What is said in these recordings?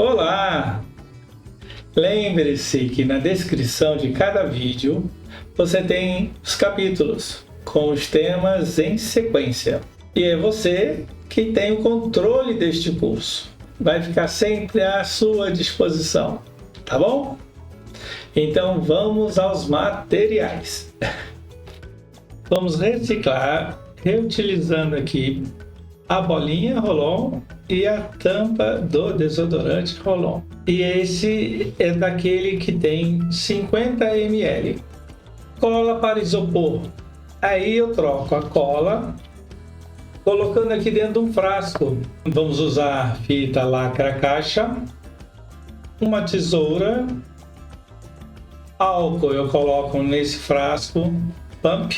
Olá! Lembre-se que na descrição de cada vídeo você tem os capítulos com os temas em sequência. E é você que tem o controle deste curso. Vai ficar sempre à sua disposição, tá bom? Então vamos aos materiais. Vamos reciclar, reutilizando aqui a bolinha Roll-On e a tampa do desodorante Roll-On. E esse é daquele que tem 50 ml. Cola para isopor. Aí eu troco a cola, colocando aqui dentro de um frasco. Vamos usar fita lacra caixa, uma tesoura, álcool eu coloco nesse frasco, pump,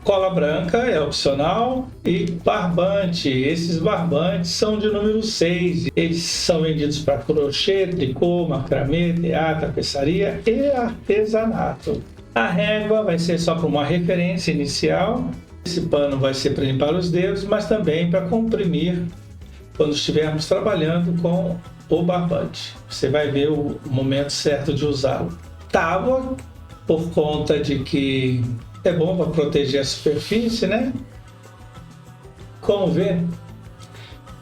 cola branca é opcional e barbante. Esses barbantes são de número 6. Eles são vendidos para crochê, tricô, macramê, teatro, tapeçaria e artesanato. A régua vai ser só para uma referência inicial. Esse pano vai ser para limpar os dedos, mas também para comprimir quando estivermos trabalhando com o barbante. Você vai ver o momento certo de usá-lo. Tábua, por conta de que é bom para proteger a superfície, né? Como vê,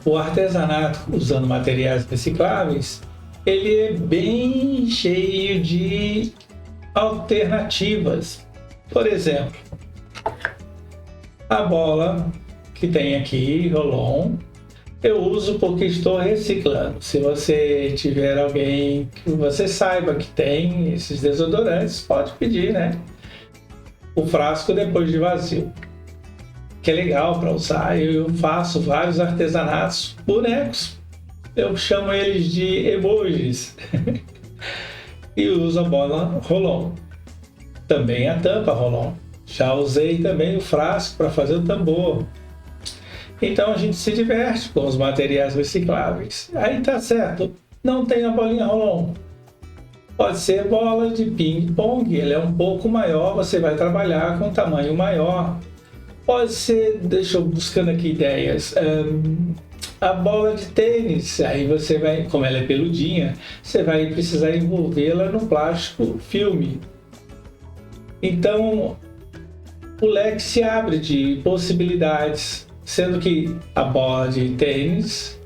o artesanato usando materiais recicláveis, ele é bem cheio de alternativas. Por exemplo, a bola que tem aqui, Roll-On, eu uso porque estou reciclando. Se você tiver alguém que você saiba que tem esses desodorantes, pode pedir, né? O frasco depois de vazio, que é legal para usar. Eu faço vários artesanatos, bonecos, eu chamo eles de emojis e uso a bola Roll-On, também a tampa Roll-On. Já usei também o frasco para fazer o tambor. Então a gente se diverte com os materiais recicláveis. Aí tá certo, não tem a bolinha Roll-On. Pode ser bola de ping-pong, ele é um pouco maior, você vai trabalhar com tamanho maior. Pode ser, deixa eu buscando aqui ideias, a bola de tênis, aí você vai, como ela é peludinha, você vai precisar envolvê-la no plástico filme. Então, o leque se abre de possibilidades, sendo que a bola de tênis,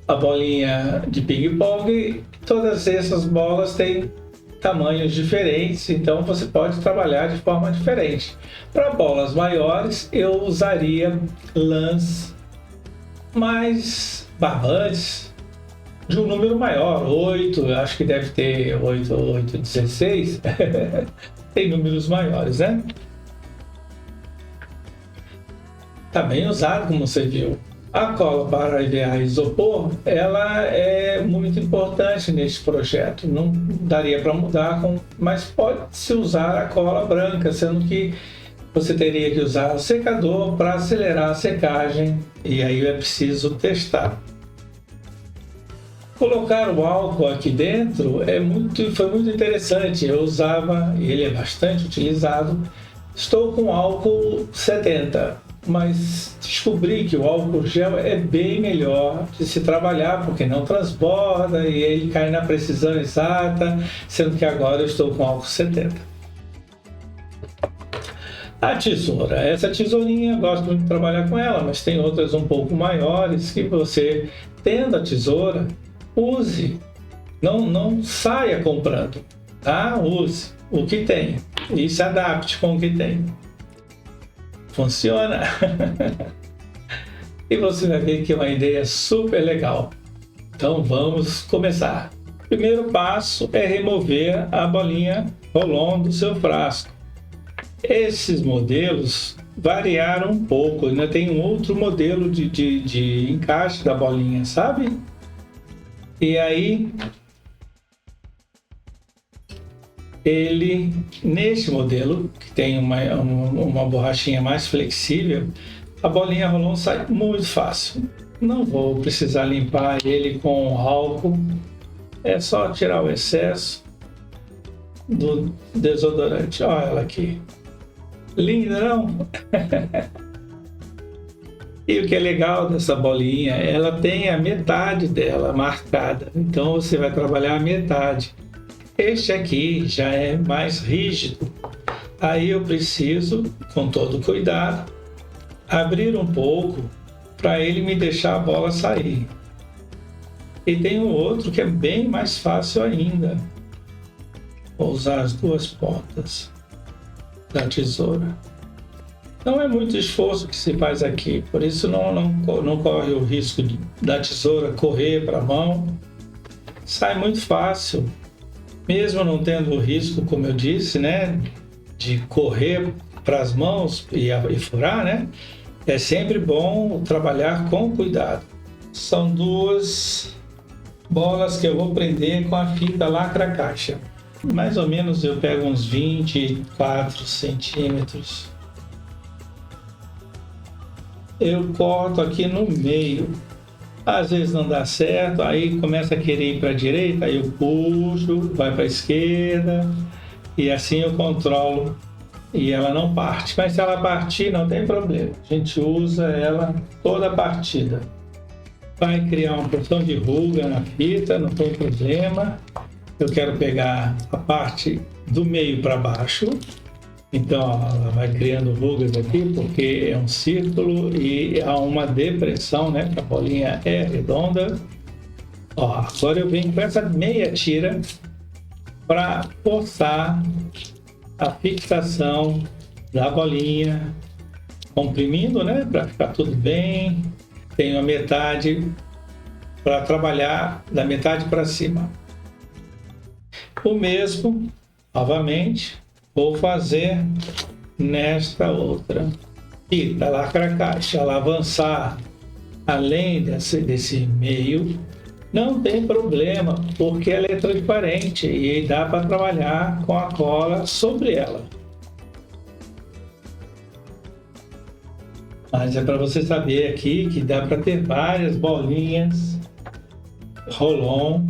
a bolinha de ping-pong, todas essas bolas têm tamanhos diferentes, então você pode trabalhar de forma diferente. Para bolas maiores, eu usaria lãs mais barbantes de um número maior, 8, acho que deve ter 8 ou 8, 16, tem números maiores, né? Tá bem usado, como você viu. A cola para EVA isopor, ela é muito importante neste projeto. Não daria para mudar, mas pode-se usar a cola branca, sendo que você teria que usar o secador para acelerar a secagem, e aí é preciso testar. Colocar o álcool aqui dentro foi muito interessante. Eu usava, ele é bastante utilizado, estou com álcool 70. Mas descobri que o álcool gel é bem melhor de se trabalhar, porque não transborda e ele cai na precisão exata, sendo que agora eu estou com álcool 70. A tesoura, essa tesourinha, eu gosto muito de trabalhar com ela, mas tem outras um pouco maiores que você, tendo a tesoura, use, não saia comprando, tá? Use o que tem e se adapte com o que tem. Funciona! E você vai ver que é uma ideia super legal. Então vamos começar. O primeiro passo é remover a bolinha Roll-On do seu frasco. Esses modelos variaram um pouco, ainda tem um outro modelo de encaixe da bolinha, sabe? E aí, ele, neste modelo, que tem uma borrachinha mais flexível, a bolinha Roll-On sai muito fácil. Não vou precisar limpar ele com álcool, é só tirar o excesso do desodorante. Olha ela aqui, linda, não? E o que é legal dessa bolinha, ela tem a metade dela marcada, então você vai trabalhar a metade. Este aqui já é mais rígido, aí eu preciso, com todo cuidado, abrir um pouco para ele me deixar a bola sair. E tem um outro que é bem mais fácil ainda. Vou usar as duas pontas da tesoura. Não é muito esforço que se faz aqui, por isso não corre o risco da tesoura correr para a mão. Sai muito fácil, mesmo não tendo o risco, como eu disse, né, de correr para as mãos e furar, né? É sempre bom trabalhar com cuidado. São duas bolas que eu vou prender com a fita lacra-caixa. Mais ou menos eu pego uns 24 centímetros. Eu corto aqui no meio. Às vezes não dá certo, aí começa a querer ir para a direita, aí eu puxo, vai para a esquerda e assim eu controlo e ela não parte. Mas se ela partir, não tem problema. A gente usa ela toda a partida. Vai criar uma porção de ruga na fita, não tem problema. Eu quero pegar a parte do meio para baixo. Então ela vai criando rugas aqui porque é um círculo e há uma depressão, né? A bolinha é redonda. Ó, agora eu venho com essa meia tira para forçar a fixação da bolinha, comprimindo, né? Para ficar tudo bem. Tenho a metade para trabalhar da metade para cima. O mesmo, novamente. Vou fazer nesta outra fita lacra-caixa. Ela avançar além desse meio, não tem problema, porque ela é transparente e dá para trabalhar com a cola sobre ela. Mas é para você saber aqui que dá para ter várias bolinhas Roll-On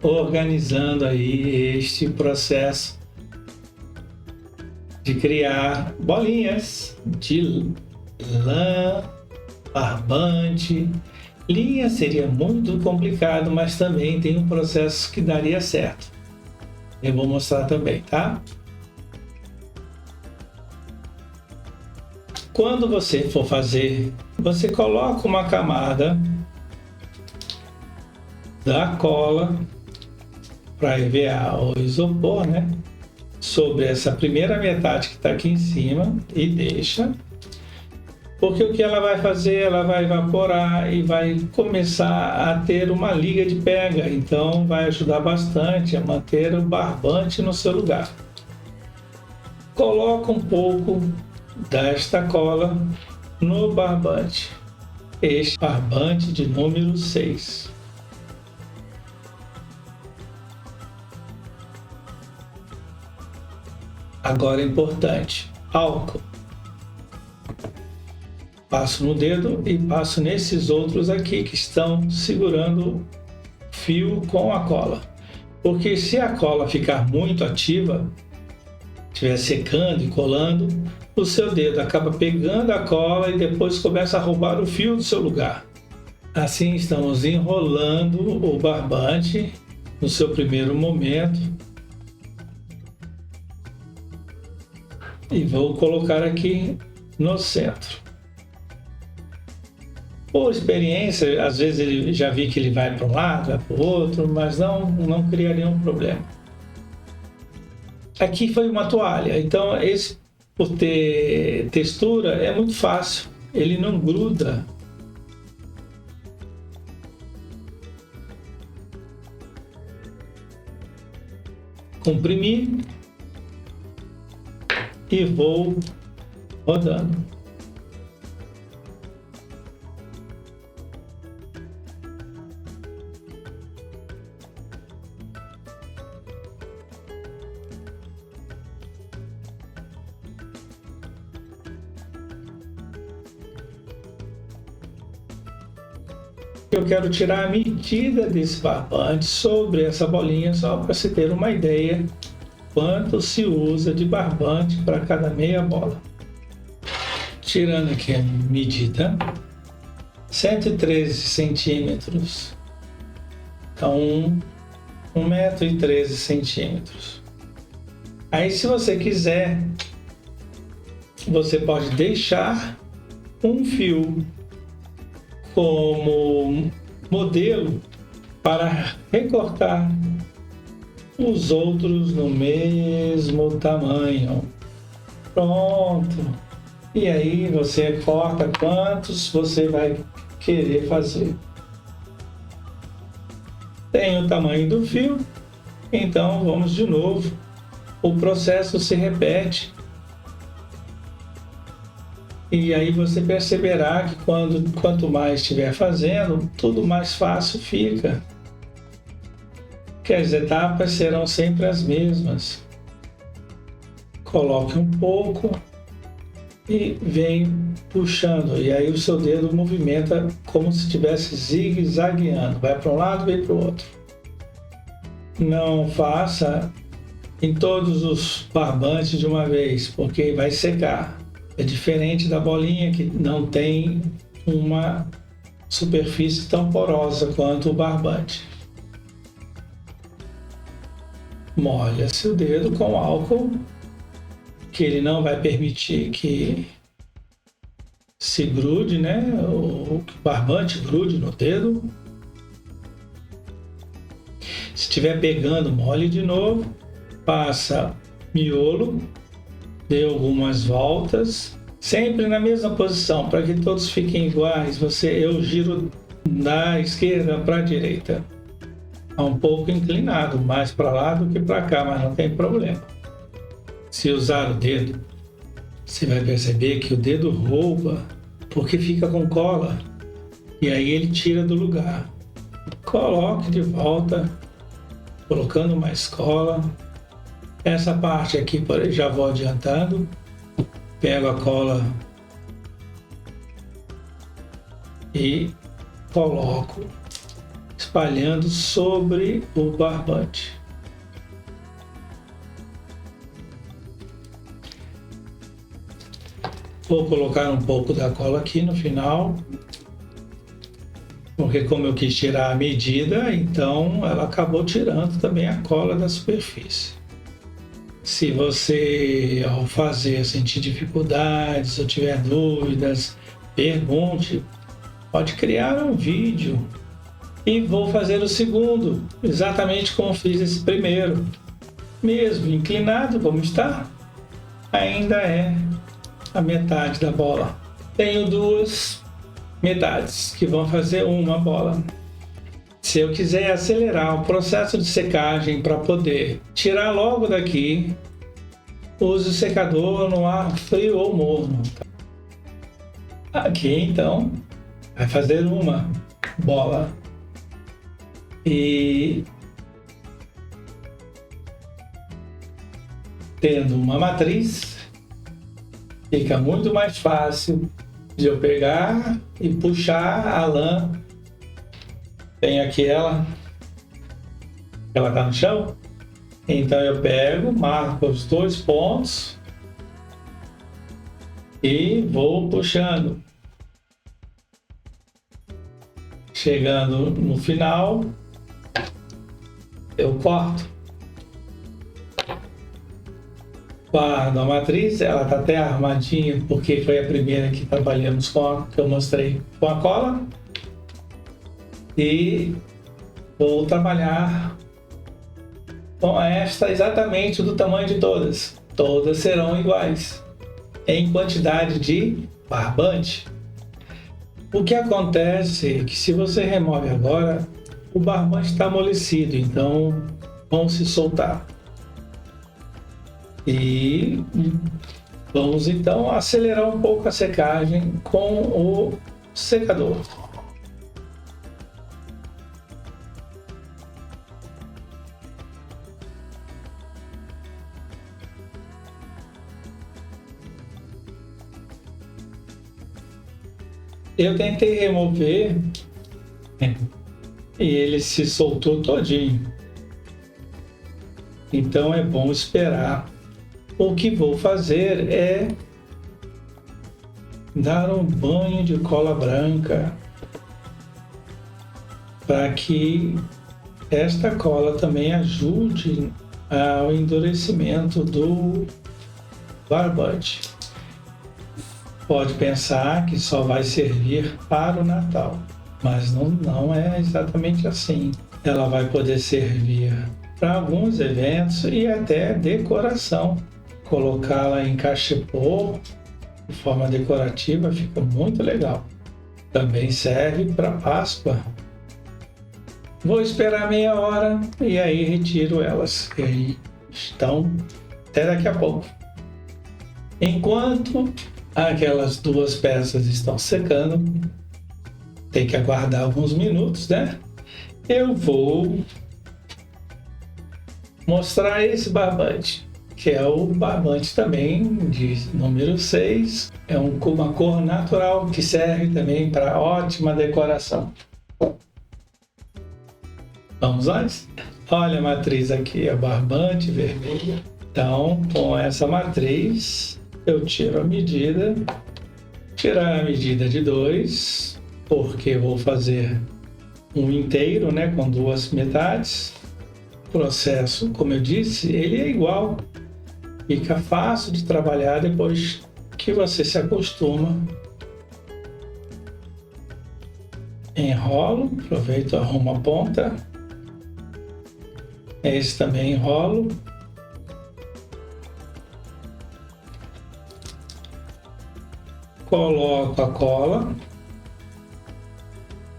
organizando aí este processo de criar bolinhas de lã, barbante. Linha seria muito complicado, mas também tem um processo que daria certo. Eu vou mostrar também, tá? Quando você for fazer, você coloca uma camada da cola para EVA ou isopor, né? Sobre essa primeira metade que está aqui em cima e deixa, porque o que ela vai fazer, ela vai evaporar e vai começar a ter uma liga de pega, então vai ajudar bastante a manter o barbante no seu lugar. Coloca um pouco desta cola no barbante, este barbante de número 6. Agora é importante, álcool. Passo no dedo e passo nesses outros aqui que estão segurando o fio com a cola. Porque se a cola ficar muito ativa, estiver secando e colando, o seu dedo acaba pegando a cola e depois começa a roubar o fio do seu lugar. Assim estamos enrolando o barbante no seu primeiro momento. E vou colocar aqui no centro. Por experiência, às vezes ele já vi que ele vai para um lado, vai para o outro, mas não cria nenhum problema. Aqui foi uma toalha, então esse, por ter textura, é muito fácil, ele não gruda. Comprimir e vou rodando. Eu quero tirar a medida desse barbante sobre essa bolinha, só para você ter uma ideia quanto se usa de barbante para cada meia bola. Tirando aqui a medida, 113 centímetros. Então, 1,13 centímetros. Aí, se você quiser, você pode deixar um fio como modelo para recortar os outros no mesmo tamanho. Pronto. E aí você corta quantos você vai querer fazer. Tem o tamanho do fio, então vamos de novo. O processo se repete. E aí você perceberá que quanto mais estiver fazendo, tudo mais fácil fica. Que as etapas serão sempre as mesmas. Coloque um pouco e vem puxando. E aí o seu dedo movimenta como se estivesse zigue-zagueando. Vai para um lado, vem para o outro. Não faça em todos os barbantes de uma vez, porque vai secar. É diferente da bolinha, que não tem uma superfície tão porosa quanto o barbante. Molha seu dedo com álcool, que ele não vai permitir que se grude, né? O barbante grude no dedo. Se estiver pegando, molhe de novo. Passa miolo, dê algumas voltas, sempre na mesma posição, para que todos fiquem iguais. Eu giro da esquerda para a direita. É um pouco inclinado, mais para lá do que para cá, mas não tem problema. Se usar o dedo, você vai perceber que o dedo rouba, porque fica com cola, e aí ele tira do lugar. Coloque de volta, colocando mais cola. Essa parte aqui já vou adiantando. Pego a cola e coloco, espalhando sobre o barbante. Vou colocar um pouco da cola aqui no final, porque como eu quis tirar a medida, então ela acabou tirando também a cola da superfície. Se você, ao fazer, sentir dificuldades ou tiver dúvidas, pergunte. Pode criar um vídeo. E vou fazer o segundo, exatamente como fiz esse primeiro. Mesmo inclinado como está, ainda é a metade da bola. Tenho duas metades que vão fazer uma bola. Se eu quiser acelerar o processo de secagem para poder tirar logo daqui, use o secador no ar frio ou morno. Aqui então vai fazer uma bola e tendo uma matriz fica muito mais fácil de eu pegar e puxar a lã. Tem aqui ela tá no chão, então eu pego, marco os dois pontos e vou puxando. Chegando no final, eu corto. Guardo a matriz, ela tá até armadinha porque foi a primeira que trabalhamos que eu mostrei com a cola. E vou trabalhar com esta exatamente do tamanho de todas. Todas serão iguais em quantidade de barbante. O que acontece é que se você remove agora, o barbante está amolecido, então vão se soltar. E vamos então acelerar um pouco a secagem com o secador. Eu tentei remover e ele se soltou todinho. Então é bom esperar. O que vou fazer é dar um banho de cola branca para que esta cola também ajude ao endurecimento do barbante. Pode pensar que só vai servir para o Natal, mas não é exatamente assim. Ela vai poder servir para alguns eventos e até decoração. Colocá-la em cachepô de forma decorativa fica muito legal. Também serve para Páscoa. Vou esperar meia hora e aí retiro elas. E aí estão até daqui a pouco. Enquanto aquelas duas peças estão secando, tem que aguardar alguns minutos, né? Eu vou mostrar esse barbante, que é o barbante também de número 6. É uma cor natural que serve também para ótima decoração. Vamos lá? Olha a matriz aqui, é barbante vermelho. Então, com essa matriz, eu tiro a medida. Tirar a medida de 2, porque eu vou fazer um inteiro, né, com duas metades. O processo, como eu disse, ele é igual. Fica fácil de trabalhar depois que você se acostuma. Enrolo, aproveito, arrumo a ponta. Esse também enrolo. Coloco a cola.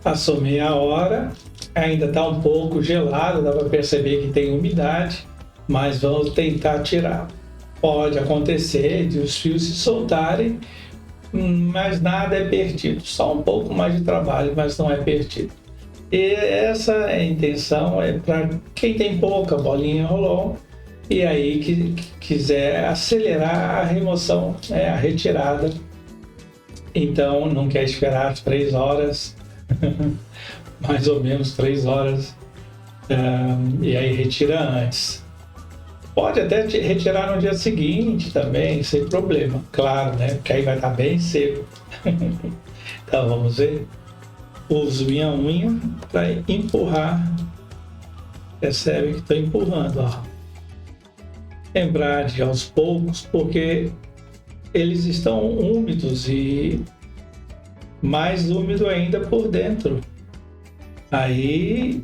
Passou meia hora. Ainda está um pouco gelado, dá para perceber que tem umidade, mas vamos tentar tirar. Pode acontecer de os fios se soltarem, mas nada é perdido. Só um pouco mais de trabalho, mas não é perdido. E essa é a intenção, é para quem tem pouca bolinha roll-on e aí que quiser acelerar a remoção, a retirada. Então não quer esperar 3 horas, mais ou menos 3 horas, e aí retira antes. Pode até retirar no dia seguinte também, sem problema, claro, né? Porque aí vai estar bem seco. Então vamos ver. Uso minha unha para empurrar. Percebe que estou empurrando, ó. Lembrar de aos poucos, porque eles estão úmidos e mais úmido ainda por dentro. Aí,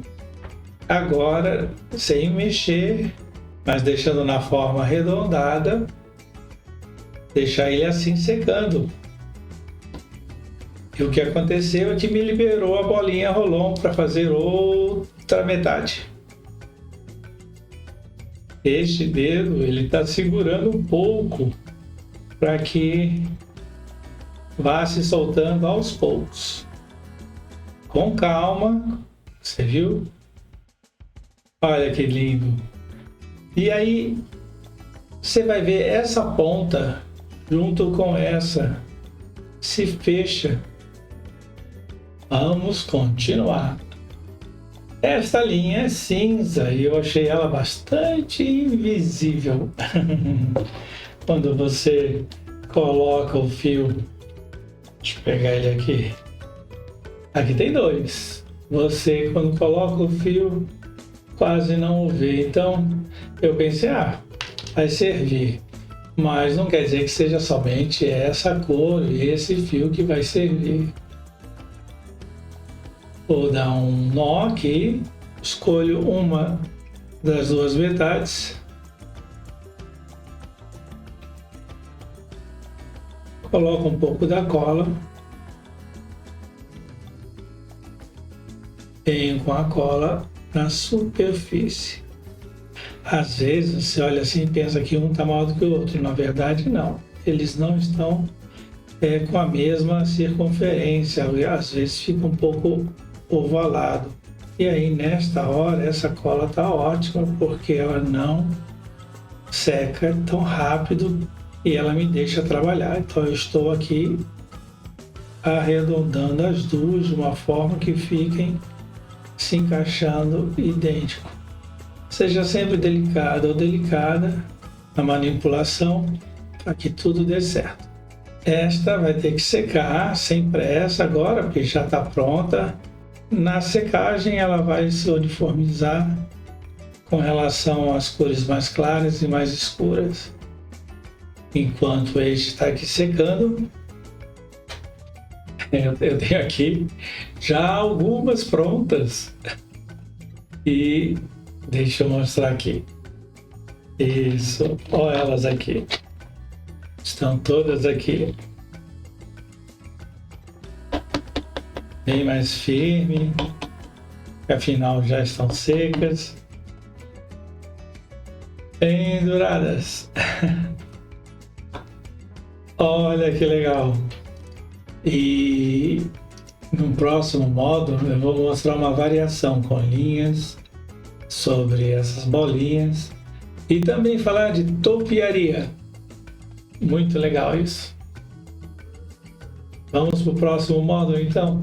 agora, sem mexer, mas deixando na forma arredondada, deixar ele assim secando. E o que aconteceu é que me liberou a bolinha roll-on para fazer outra metade. Este dedo, ele está segurando um pouco para que vá se soltando aos poucos. Com calma, você viu? Olha que lindo! E aí, você vai ver essa ponta junto com essa se fecha. Vamos continuar. Esta linha é cinza e eu achei ela bastante invisível. Quando você coloca o fio, deixa eu pegar ele aqui. Aqui tem 2. Você, quando coloca o fio, quase não o vê. Então, eu pensei, vai servir. Mas não quer dizer que seja somente essa cor e esse fio que vai servir. Vou dar um nó aqui, escolho uma das duas metades. Coloco um pouco da cola. Venho com a cola na superfície. Às vezes você olha assim e pensa que um está maior do que o outro. Na verdade, não. Eles não estão com a mesma circunferência. Às vezes fica um pouco ovalado. E aí, nesta hora, essa cola está ótima porque ela não seca tão rápido e ela me deixa trabalhar. Então, eu estou aqui arredondando as duas de uma forma que fiquem se encaixando idêntico. Seja sempre delicado ou delicada na manipulação para que tudo dê certo. Esta vai ter que secar sem pressa agora, porque já está pronta. Na secagem ela vai se uniformizar com relação às cores mais claras e mais escuras. Enquanto este está aqui secando, eu tenho aqui já algumas prontas. E deixa eu mostrar aqui. Isso, olha elas aqui. Estão todas aqui. Bem mais firme, afinal já estão secas. Penduradas. Olha que legal. E no próximo módulo eu vou mostrar uma variação com linhas sobre essas bolinhas e também falar de topiaria. Muito legal isso. Vamos para o próximo módulo então.